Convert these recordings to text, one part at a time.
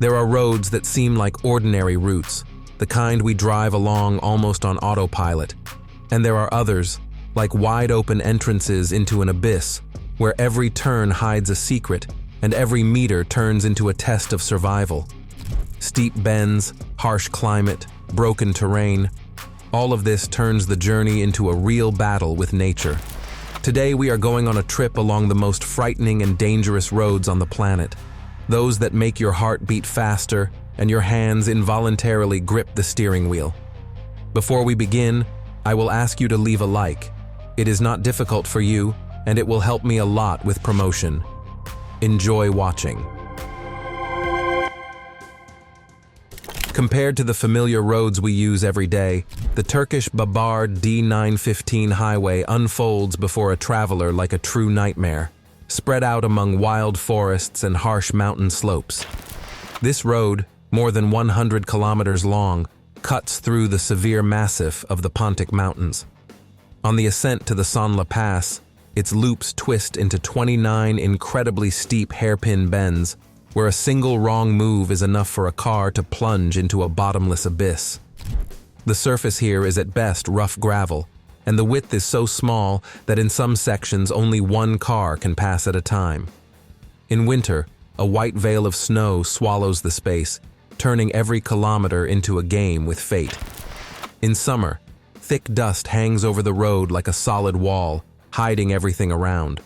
There are roads that seem like ordinary routes, the kind we drive along almost on autopilot. And there are others, like wide-open entrances into an abyss, where every turn hides a secret and every meter turns into a test of survival. Steep bends, harsh climate, broken terrain, all of this turns the journey into a real battle with nature. Today we are going on a trip along the most frightening and dangerous roads on the planet, those that make your heart beat faster and your hands involuntarily grip the steering wheel. Before we begin, I will ask you to leave a like. It is not difficult for you, and it will help me a lot with promotion. Enjoy watching. Compared to the familiar roads we use every day, the Turkish Babar D915 highway unfolds before a traveler like a true nightmare, spread out among wild forests and harsh mountain slopes. This road, more than 100 kilometers long, cuts through the severe massif of the Pontic Mountains. On the ascent to the Sonla Pass, its loops twist into 29 incredibly steep hairpin bends, where a single wrong move is enough for a car to plunge into a bottomless abyss. The surface here is at best rough gravel, and the width is so small that in some sections only one car can pass at a time. In winter, a white veil of snow swallows the space, turning every kilometer into a game with fate. In summer, thick dust hangs over the road like a solid wall, hiding everything around.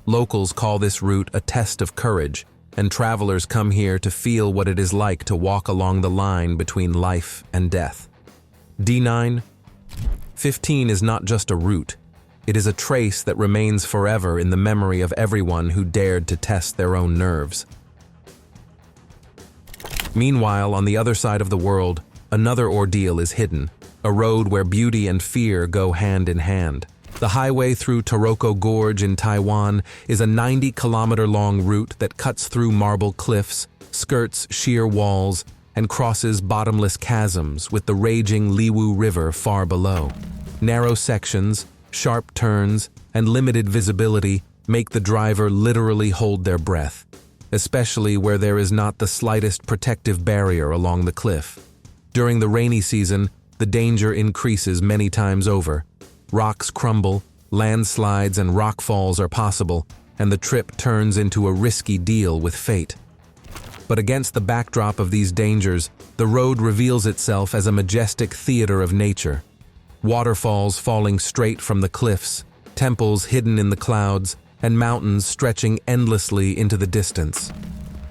Locals call this route a test of courage, and travelers come here to feel what it is like to walk along the line between life and death. D915 is not just a route. It is a trace that remains forever in the memory of everyone who dared to test their own nerves. Meanwhile, on the other side of the world, another ordeal is hidden, a road where beauty and fear go hand in hand. The highway through Taroko Gorge in Taiwan is a 90-kilometer-long route that cuts through marble cliffs, skirts sheer walls, and crosses bottomless chasms with the raging Liwu River far below. Narrow sections, sharp turns, and limited visibility make the driver literally hold their breath, especially where there is not the slightest protective barrier along the cliff. During the rainy season, the danger increases many times over. Rocks crumble, landslides and rockfalls are possible, and the trip turns into a risky deal with fate. But against the backdrop of these dangers, the road reveals itself as a majestic theater of nature. Waterfalls falling straight from the cliffs, temples hidden in the clouds, and mountains stretching endlessly into the distance.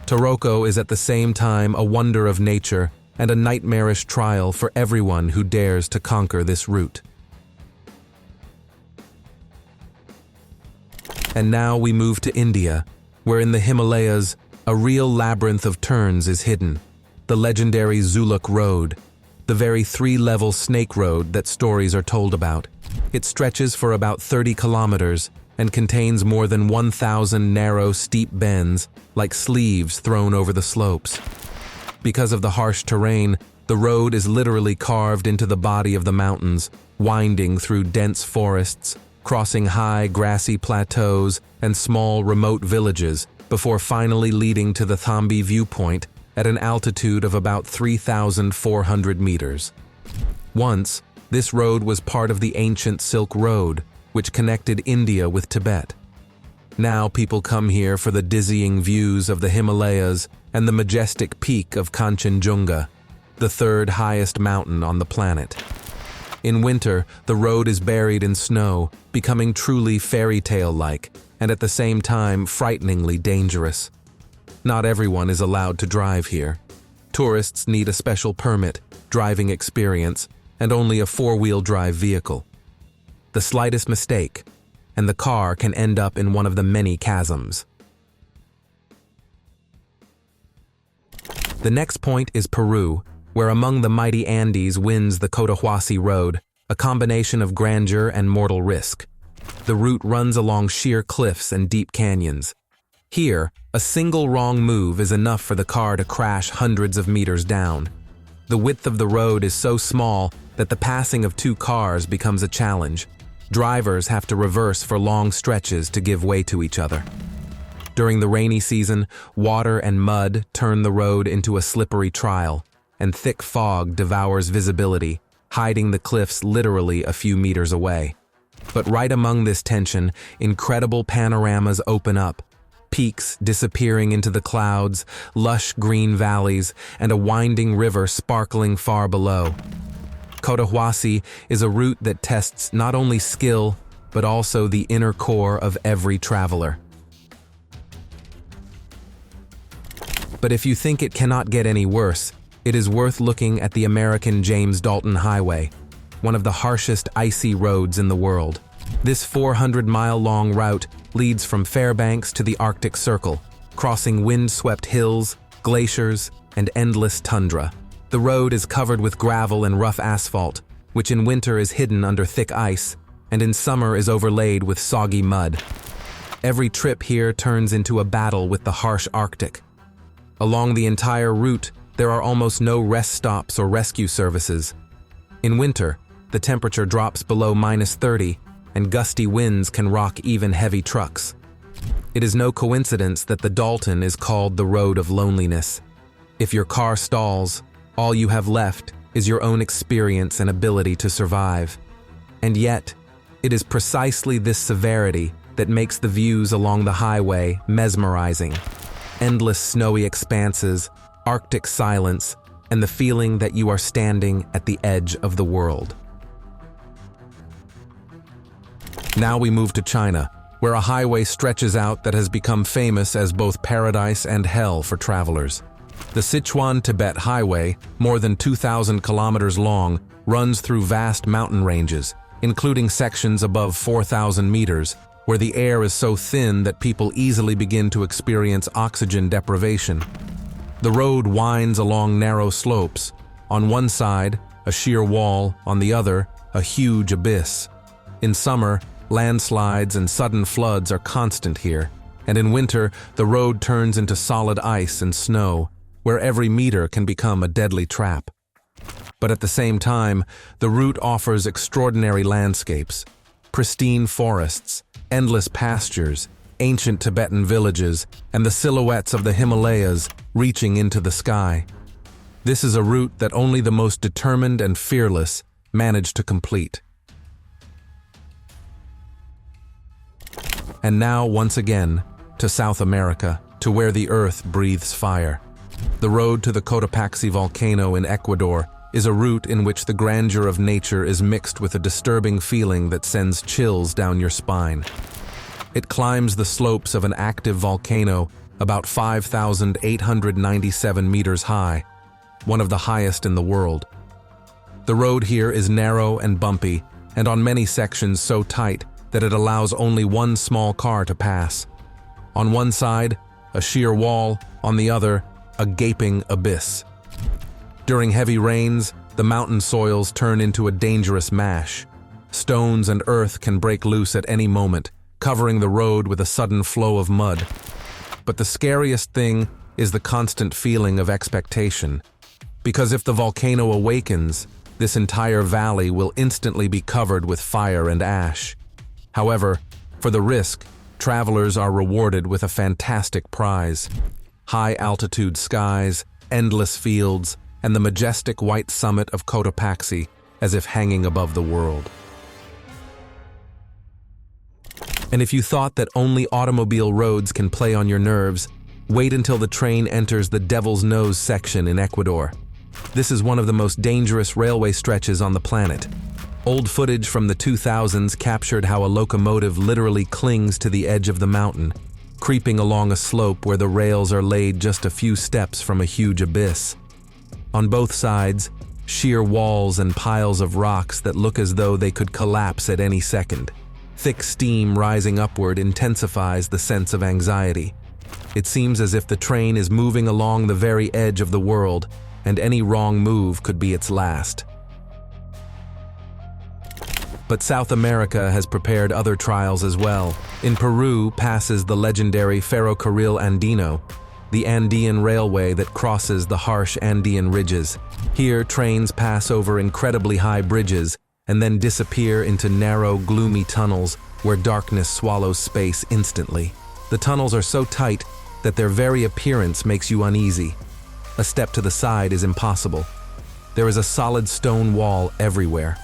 Taroko is at the same time a wonder of nature and a nightmarish trial for everyone who dares to conquer this route. And now we move to India, where in the Himalayas, a real labyrinth of turns is hidden. The legendary Zuluk Road, the very three-level snake road that stories are told about. It stretches for about 30 kilometers and contains more than 1,000 narrow, steep bends, like sleeves thrown over the slopes. Because of the harsh terrain, the road is literally carved into the body of the mountains, winding through dense forests, crossing high, grassy plateaus and small, remote villages before finally leading to the Thambi viewpoint at an altitude of about 3,400 meters. Once, this road was part of the ancient Silk Road, which connected India with Tibet. Now people come here for the dizzying views of the Himalayas and the majestic peak of Kanchenjunga, the third highest mountain on the planet. In winter, the road is buried in snow, becoming truly fairy tale-like, and at the same time frighteningly dangerous. Not everyone is allowed to drive here. Tourists need a special permit, driving experience, and only a four-wheel drive vehicle. The slightest mistake, and the car can end up in one of the many chasms. The next point is Peru, where among the mighty Andes wins the Cotahuasi Road, a combination of grandeur and mortal risk. The route runs along sheer cliffs and deep canyons. Here, a single wrong move is enough for the car to crash hundreds of meters down. The width of the road is so small that the passing of two cars becomes a challenge. Drivers have to reverse for long stretches to give way to each other. During the rainy season, water and mud turn the road into a slippery trial, and thick fog devours visibility, hiding the cliffs literally a few meters away. But right among this tension, incredible panoramas open up, peaks disappearing into the clouds, lush green valleys, and a winding river sparkling far below. Cotahuasi is a route that tests not only skill, but also the inner core of every traveler. But if you think it cannot get any worse, it is worth looking at the American James Dalton Highway, one of the harshest icy roads in the world. This 400-mile-long route leads from Fairbanks to the Arctic Circle, crossing wind-swept hills, glaciers, and endless tundra. The road is covered with gravel and rough asphalt, which in winter is hidden under thick ice, and in summer is overlaid with soggy mud. Every trip here turns into a battle with the harsh Arctic. Along the entire route, there are almost no rest stops or rescue services. In winter, the temperature drops below -30, and gusty winds can rock even heavy trucks. It is no coincidence that the Dalton is called the Road of Loneliness. If your car stalls, all you have left is your own experience and ability to survive. And yet, it is precisely this severity that makes the views along the highway mesmerizing. Endless snowy expanses, Arctic silence, and the feeling that you are standing at the edge of the world. Now we move to China, where a highway stretches out that has become famous as both paradise and hell for travelers. The Sichuan-Tibet Highway, more than 2,000 kilometers long, runs through vast mountain ranges, including sections above 4,000 meters, where the air is so thin that people easily begin to experience oxygen deprivation. The road winds along narrow slopes. On one side, a sheer wall, on the other, a huge abyss. In summer, landslides and sudden floods are constant here, and in winter, the road turns into solid ice and snow, where every meter can become a deadly trap. But at the same time, the route offers extraordinary landscapes, pristine forests, endless pastures, ancient Tibetan villages, and the silhouettes of the Himalayas reaching into the sky. This is a route that only the most determined and fearless manage to complete. And now, once again, to South America, to where the earth breathes fire. The road to the Cotopaxi volcano in Ecuador is a route in which the grandeur of nature is mixed with a disturbing feeling that sends chills down your spine. It climbs the slopes of an active volcano about 5,897 meters high, one of the highest in the world. The road here is narrow and bumpy, and on many sections so tight that it allows only one small car to pass. On one side, a sheer wall, on the other, a gaping abyss. During heavy rains, the mountain soils turn into a dangerous mash. Stones and earth can break loose at any moment, covering the road with a sudden flow of mud. But the scariest thing is the constant feeling of expectation. Because if the volcano awakens, this entire valley will instantly be covered with fire and ash. However, for the risk, travelers are rewarded with a fantastic prize: high-altitude skies, endless fields, and the majestic white summit of Cotopaxi, as if hanging above the world. And if you thought that only automobile roads can play on your nerves, wait until the train enters the Devil's Nose section in Ecuador. This is one of the most dangerous railway stretches on the planet. Old footage from the 2000s captured how a locomotive literally clings to the edge of the mountain, creeping along a slope where the rails are laid just a few steps from a huge abyss. On both sides, sheer walls and piles of rocks that look as though they could collapse at any second. Thick steam rising upward intensifies the sense of anxiety. It seems as if the train is moving along the very edge of the world, and any wrong move could be its last. But South America has prepared other trials as well. In Peru passes the legendary Ferrocarril Andino, the Andean railway that crosses the harsh Andean ridges. Here, trains pass over incredibly high bridges and then disappear into narrow, gloomy tunnels where darkness swallows space instantly. The tunnels are so tight that their very appearance makes you uneasy. A step to the side is impossible. There is a solid stone wall everywhere.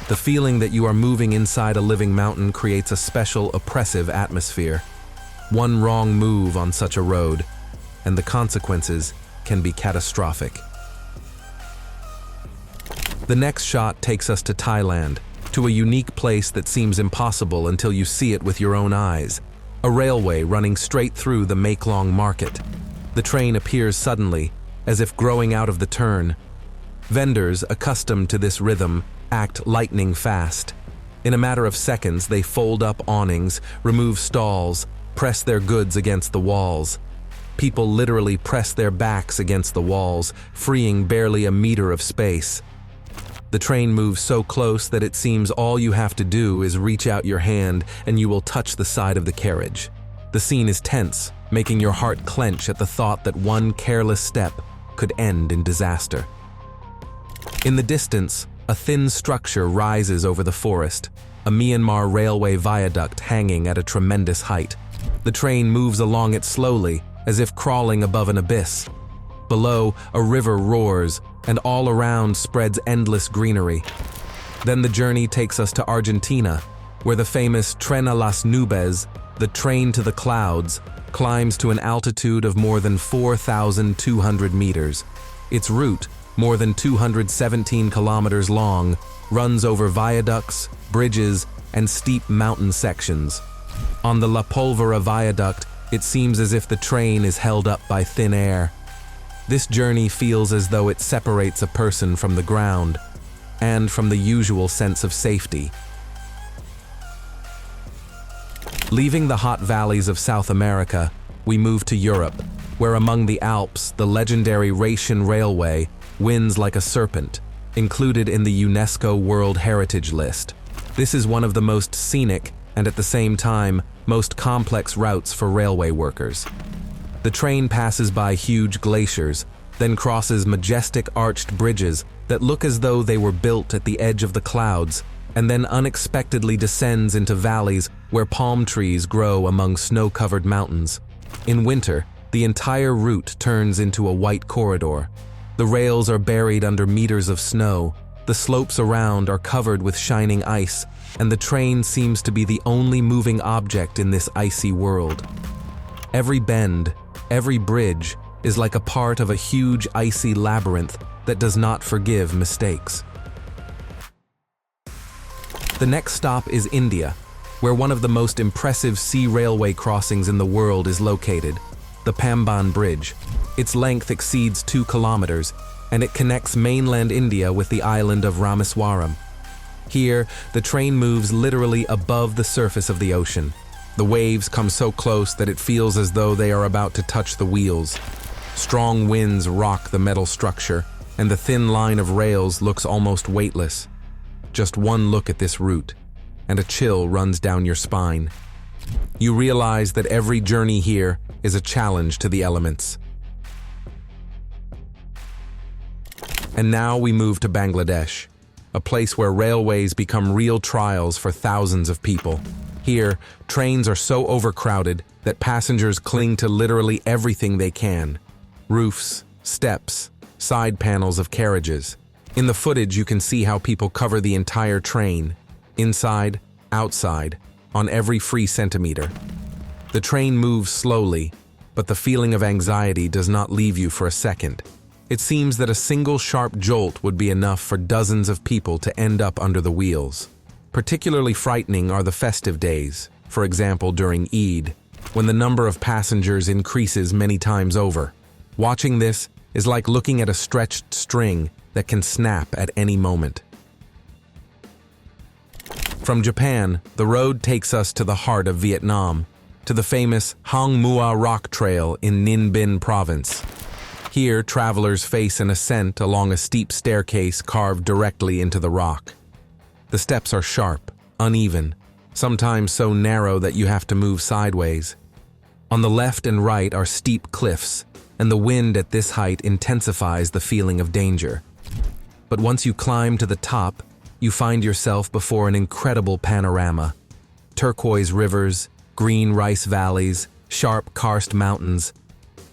The feeling that you are moving inside a living mountain creates a special, oppressive atmosphere. One wrong move on such a road, and the consequences can be catastrophic. The next shot takes us to Thailand, to a unique place that seems impossible until you see it with your own eyes. A railway running straight through the Maeklong market. The train appears suddenly, as if growing out of the turn. Vendors, accustomed to this rhythm, act lightning fast. In a matter of seconds, they fold up awnings, remove stalls, press their goods against the walls. People literally press their backs against the walls, freeing barely a meter of space. The train moves so close that it seems all you have to do is reach out your hand and you will touch the side of the carriage. The scene is tense, making your heart clench at the thought that one careless step could end in disaster. In the distance, a thin structure rises over the forest, a Myanmar railway viaduct hanging at a tremendous height. The train moves along it slowly, as if crawling above an abyss. Below, a river roars, and all around spreads endless greenery. Then the journey takes us to Argentina, where the famous Tren a las Nubes, the train to the clouds, climbs to an altitude of more than 4,200 meters. Its route, more than 217 kilometers long, runs over viaducts, bridges, and steep mountain sections. On the La Polvora viaduct, it seems as if the train is held up by thin air. This journey feels as though it separates a person from the ground and from the usual sense of safety. Leaving the hot valleys of South America, we move to Europe, where among the Alps, the legendary Rhaetian Railway winds like a serpent, included in the UNESCO World Heritage List. This is one of the most scenic and at the same time most complex routes for railway workers. The train passes by huge glaciers, then crosses majestic arched bridges that look as though they were built at the edge of the clouds, and then unexpectedly descends into valleys where palm trees grow among snow-covered mountains. In winter, the entire route turns into a white corridor. The rails are buried under meters of snow, the slopes around are covered with shining ice, and the train seems to be the only moving object in this icy world. Every bend, every bridge, is like a part of a huge icy labyrinth that does not forgive mistakes. The next stop is India, where one of the most impressive sea railway crossings in the world is located, the Pamban Bridge. Its length exceeds 2 kilometers, and it connects mainland India with the island of Rameswaram. Here, the train moves literally above the surface of the ocean. The waves come so close that it feels as though they are about to touch the wheels. Strong winds rock the metal structure, and the thin line of rails looks almost weightless. Just one look at this route, and a chill runs down your spine. You realize that every journey here is a challenge to the elements. And now we move to Bangladesh, a place where railways become real trials for thousands of people. Here, trains are so overcrowded that passengers cling to literally everything they can. Roofs, steps, side panels of carriages. In the footage, you can see how people cover the entire train, inside, outside, on every free centimeter. The train moves slowly, but the feeling of anxiety does not leave you for a second. It seems that a single sharp jolt would be enough for dozens of people to end up under the wheels. Particularly frightening are the festive days, for example during Eid, when the number of passengers increases many times over. Watching this is like looking at a stretched string that can snap at any moment. From Japan, the road takes us to the heart of Vietnam, to the famous Hang Mua Rock Trail in Ninh Binh province. Here, travelers face an ascent along a steep staircase carved directly into the rock. The steps are sharp, uneven, sometimes so narrow that you have to move sideways. On the left and right are steep cliffs, and the wind at this height intensifies the feeling of danger. But once you climb to the top, you find yourself before an incredible panorama. Turquoise rivers, green rice valleys, sharp karst mountains.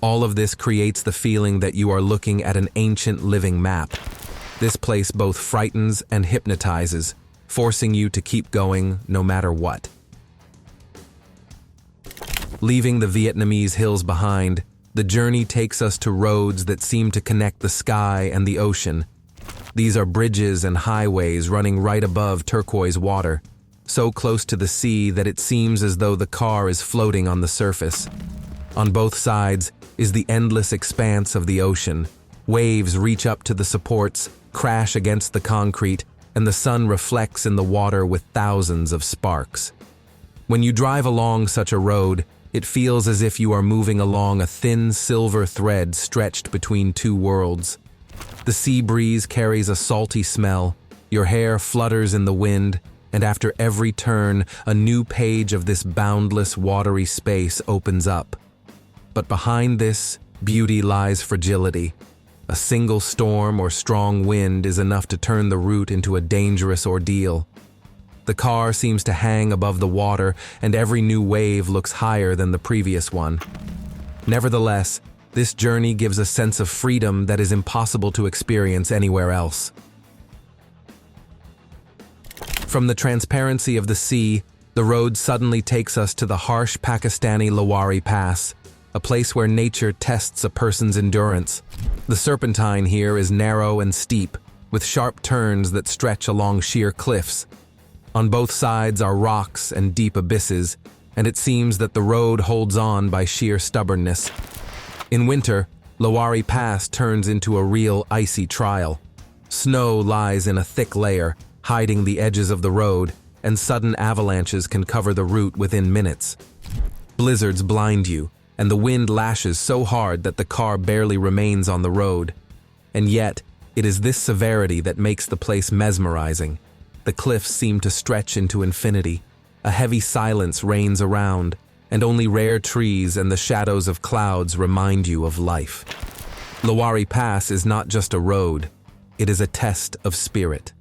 All of this creates the feeling that you are looking at an ancient living map. This place both frightens and hypnotizes, forcing you to keep going no matter what. Leaving the Vietnamese hills behind, the journey takes us to roads that seem to connect the sky and the ocean. These are bridges and highways running right above turquoise water, so close to the sea that it seems as though the car is floating on the surface. On both sides is the endless expanse of the ocean. Waves reach up to the supports, crash against the concrete, and the sun reflects in the water with thousands of sparks. When you drive along such a road, it feels as if you are moving along a thin silver thread stretched between two worlds. The sea breeze carries a salty smell, your hair flutters in the wind, and after every turn, a new page of this boundless watery space opens up. But behind this beauty lies fragility. A single storm or strong wind is enough to turn the route into a dangerous ordeal. The car seems to hang above the water, and every new wave looks higher than the previous one. Nevertheless, this journey gives a sense of freedom that is impossible to experience anywhere else. From the transparency of the sea, the road suddenly takes us to the harsh Pakistani Lowari Pass, a place where nature tests a person's endurance. The serpentine here is narrow and steep, with sharp turns that stretch along sheer cliffs. On both sides are rocks and deep abysses, and it seems that the road holds on by sheer stubbornness. In winter, Lowari Pass turns into a real icy trial. Snow lies in a thick layer, hiding the edges of the road, and sudden avalanches can cover the route within minutes. Blizzards blind you, and the wind lashes so hard that the car barely remains on the road. And yet, it is this severity that makes the place mesmerizing. The cliffs seem to stretch into infinity. A heavy silence reigns around, and only rare trees and the shadows of clouds remind you of life. Lowari Pass is not just a road, it is a test of spirit.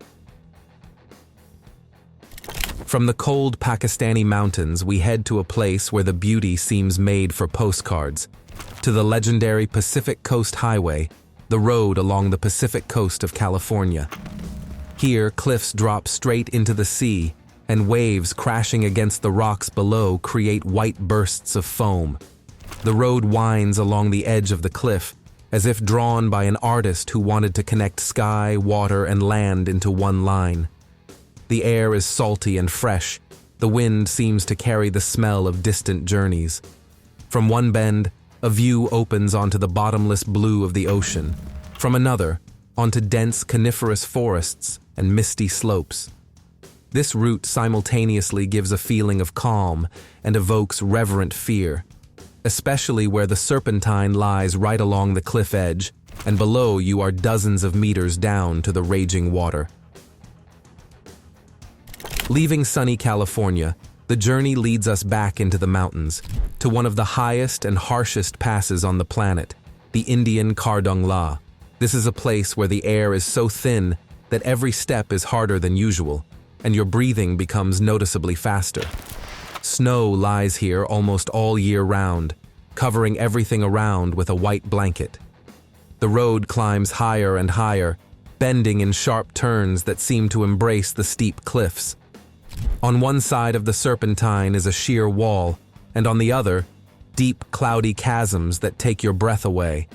From the cold Pakistani mountains, we head to a place where the beauty seems made for postcards, to the legendary Pacific Coast Highway, the road along the Pacific coast of California. Here, cliffs drop straight into the sea, and waves crashing against the rocks below create white bursts of foam. The road winds along the edge of the cliff, as if drawn by an artist who wanted to connect sky, water, and land into one line. The air is salty and fresh. The wind seems to carry the smell of distant journeys. From one bend, a view opens onto the bottomless blue of the ocean. From another, onto dense coniferous forests and misty slopes. This route simultaneously gives a feeling of calm and evokes reverent fear, especially where the serpentine lies right along the cliff edge, and below you are dozens of meters down to the raging water. Leaving sunny California, the journey leads us back into the mountains, to one of the highest and harshest passes on the planet, the Indian Kardung La. This is a place where the air is so thin that every step is harder than usual, and your breathing becomes noticeably faster. Snow lies here almost all year round, covering everything around with a white blanket. The road climbs higher and higher, bending in sharp turns that seem to embrace the steep cliffs. On one side of the serpentine is a sheer wall, and on the other, deep, cloudy chasms that take your breath away.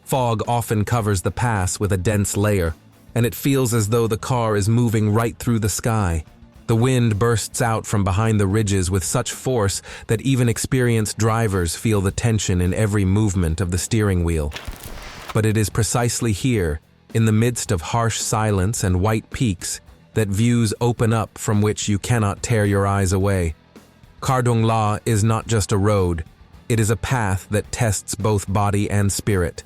Fog often covers the pass with a dense layer, and it feels as though the car is moving right through the sky. The wind bursts out from behind the ridges with such force that even experienced drivers feel the tension in every movement of the steering wheel. But it is precisely here, in the midst of harsh silence and white peaks, that views open up from which you cannot tear your eyes away. Kardung La is not just a road, it is a path that tests both body and spirit.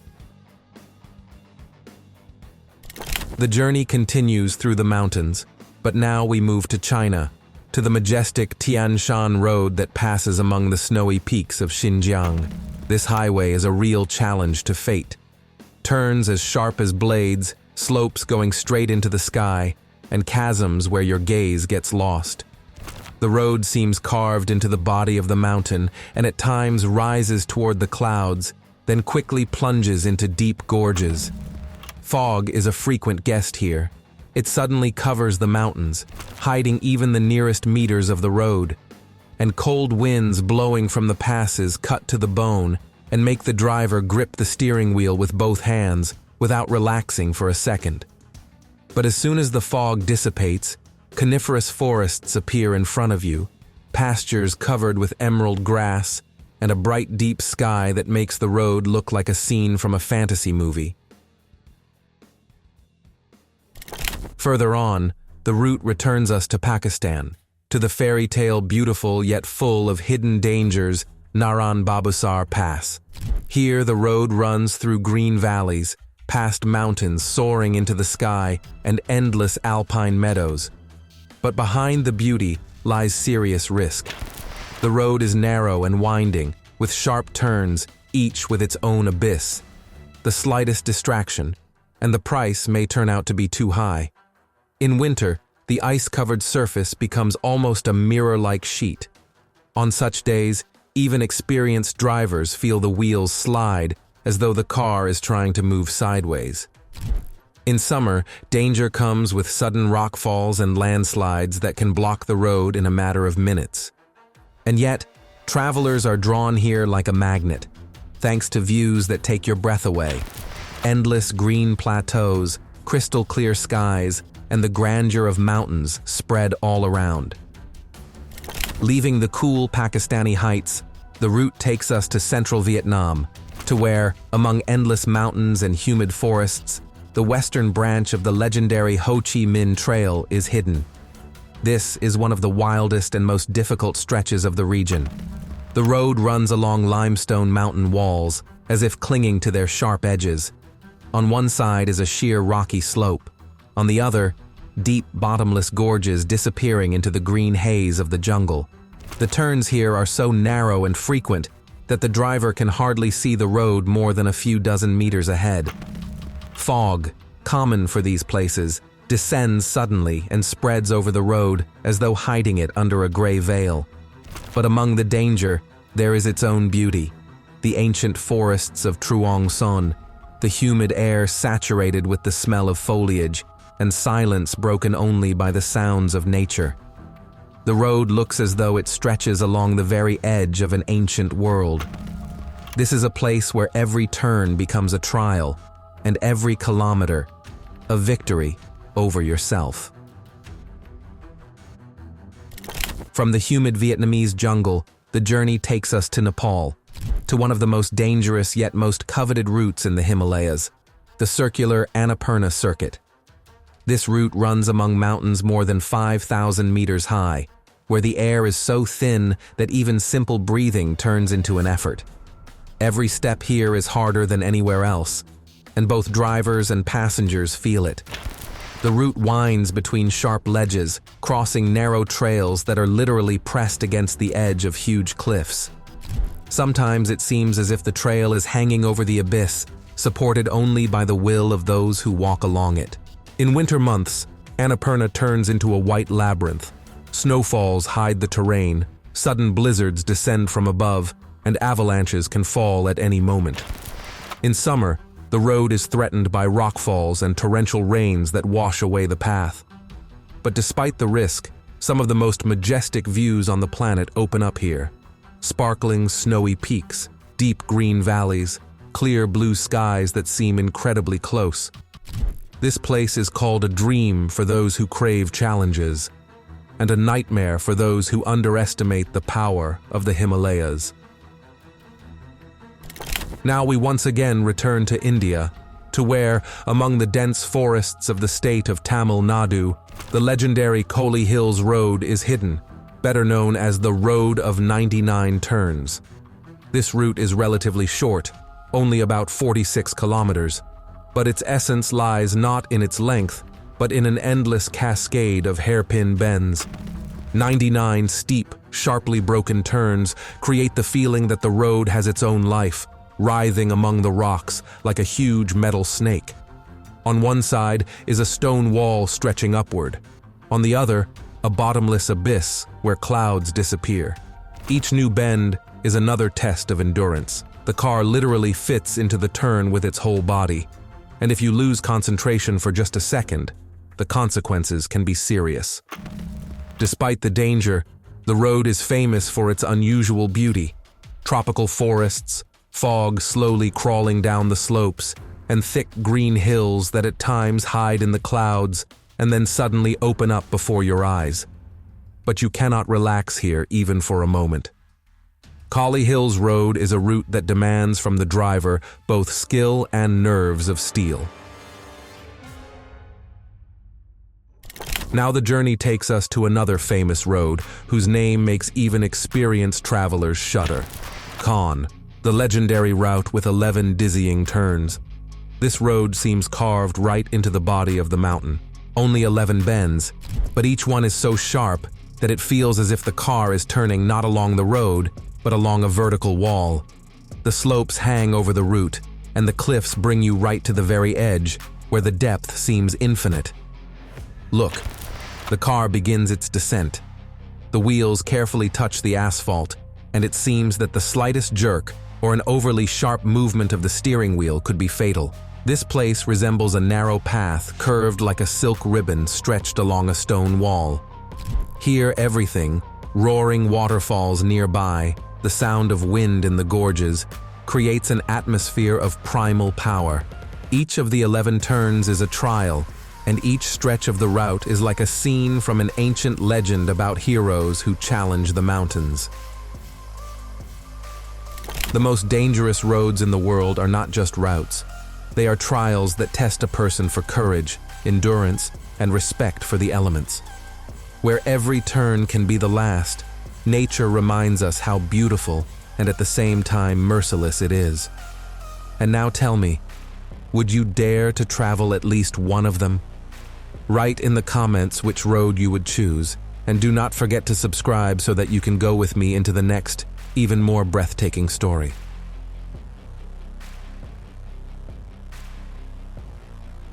The journey continues through the mountains, but now we move to China, to the majestic Tian Shan Road that passes among the snowy peaks of Xinjiang. This highway is a real challenge to fate. Turns as sharp as blades, slopes going straight into the sky, and chasms where your gaze gets lost. The road seems carved into the body of the mountain and at times rises toward the clouds, then quickly plunges into deep gorges. Fog is a frequent guest here. It suddenly covers the mountains, hiding even the nearest meters of the road. And cold winds blowing from the passes cut to the bone and make the driver grip the steering wheel with both hands without relaxing for a second. But as soon as the fog dissipates, coniferous forests appear in front of you, pastures covered with emerald grass, and a bright deep sky that makes the road look like a scene from a fantasy movie. Further on, the route returns us to Pakistan, to the fairy tale beautiful yet full of hidden dangers Naran Babusar Pass. Here the road runs through green valleys, past mountains soaring into the sky, and endless alpine meadows. But behind the beauty lies serious risk. The road is narrow and winding, with sharp turns, each with its own abyss. The slightest distraction, and the price may turn out to be too high. In winter, the ice-covered surface becomes almost a mirror-like sheet. On such days, even experienced drivers feel the wheels slide as though the car is trying to move sideways. In summer, danger comes with sudden rockfalls and landslides that can block the road in a matter of minutes. And yet, travelers are drawn here like a magnet, thanks to views that take your breath away. Endless green plateaus, crystal clear skies, and the grandeur of mountains spread all around. Leaving the cool Pakistani heights, the route takes us to central Vietnam, to where, among endless mountains and humid forests, the western branch of the legendary Ho Chi Minh Trail is hidden. This is one of the wildest and most difficult stretches of the region. The road runs along limestone mountain walls, as if clinging to their sharp edges. On one side is a sheer rocky slope. On the other, deep bottomless gorges disappearing into the green haze of the jungle. The turns here are so narrow and frequent that the driver can hardly see the road more than a few dozen meters ahead. Fog, common for these places, descends suddenly and spreads over the road as though hiding it under a gray veil. But among the danger, there is its own beauty. The ancient forests of Truong Son, the humid air saturated with the smell of foliage, and silence broken only by the sounds of nature. The road looks as though it stretches along the very edge of an ancient world. This is a place where every turn becomes a trial, and every kilometer, a victory over yourself. From the humid Vietnamese jungle, the journey takes us to Nepal, to one of the most dangerous yet most coveted routes in the Himalayas, the circular Annapurna Circuit. This route runs among mountains more than 5,000 meters high, where the air is so thin that even simple breathing turns into an effort. Every step here is harder than anywhere else, and both drivers and passengers feel it. The route winds between sharp ledges, crossing narrow trails that are literally pressed against the edge of huge cliffs. Sometimes it seems as if the trail is hanging over the abyss, supported only by the will of those who walk along it. In winter months, Annapurna turns into a white labyrinth. Snowfalls hide the terrain, sudden blizzards descend from above, and avalanches can fall at any moment. In summer, the road is threatened by rockfalls and torrential rains that wash away the path. But despite the risk, some of the most majestic views on the planet open up here. Sparkling snowy peaks, deep green valleys, clear blue skies that seem incredibly close. This place is called a dream for those who crave challenges, and a nightmare for those who underestimate the power of the Himalayas. Now we once again return to India, to where, among the dense forests of the state of Tamil Nadu, the legendary Koli Hills Road is hidden, better known as the Road of 99 Turns. This route is relatively short, only about 46 kilometers, but its essence lies not in its length, but in an endless cascade of hairpin bends. 99 steep, sharply broken turns create the feeling that the road has its own life, writhing among the rocks like a huge metal snake. On one side is a stone wall stretching upward. On the other, a bottomless abyss where clouds disappear. Each new bend is another test of endurance. The car literally fits into the turn with its whole body, and if you lose concentration for just a second, the consequences can be serious. Despite the danger, the road is famous for its unusual beauty. Tropical forests, fog slowly crawling down the slopes, and thick green hills that at times hide in the clouds and then suddenly open up before your eyes. But you cannot relax here even for a moment. Collie Hills Road is a route that demands from the driver both skill and nerves of steel. Now the journey takes us to another famous road, whose name makes even experienced travelers shudder. Khan, the legendary route with 11 dizzying turns. This road seems carved right into the body of the mountain. Only 11 bends, but each one is so sharp that it feels as if the car is turning not along the road, but along a vertical wall. The slopes hang over the route, and the cliffs bring you right to the very edge, where the depth seems infinite. Look, the car begins its descent. The wheels carefully touch the asphalt, and it seems that the slightest jerk or an overly sharp movement of the steering wheel could be fatal. This place resembles a narrow path curved like a silk ribbon stretched along a stone wall. Here everything, roaring waterfalls nearby, the sound of wind in the gorges, creates an atmosphere of primal power. Each of the 11 turns is a trial, and each stretch of the route is like a scene from an ancient legend about heroes who challenge the mountains. The most dangerous roads in the world are not just routes. They are trials that test a person for courage, endurance, and respect for the elements. Where every turn can be the last, nature reminds us how beautiful and at the same time merciless it is. And now tell me, would you dare to travel at least one of them? Write in the comments which road you would choose, and do not forget to subscribe so that you can go with me into the next, even more breathtaking story.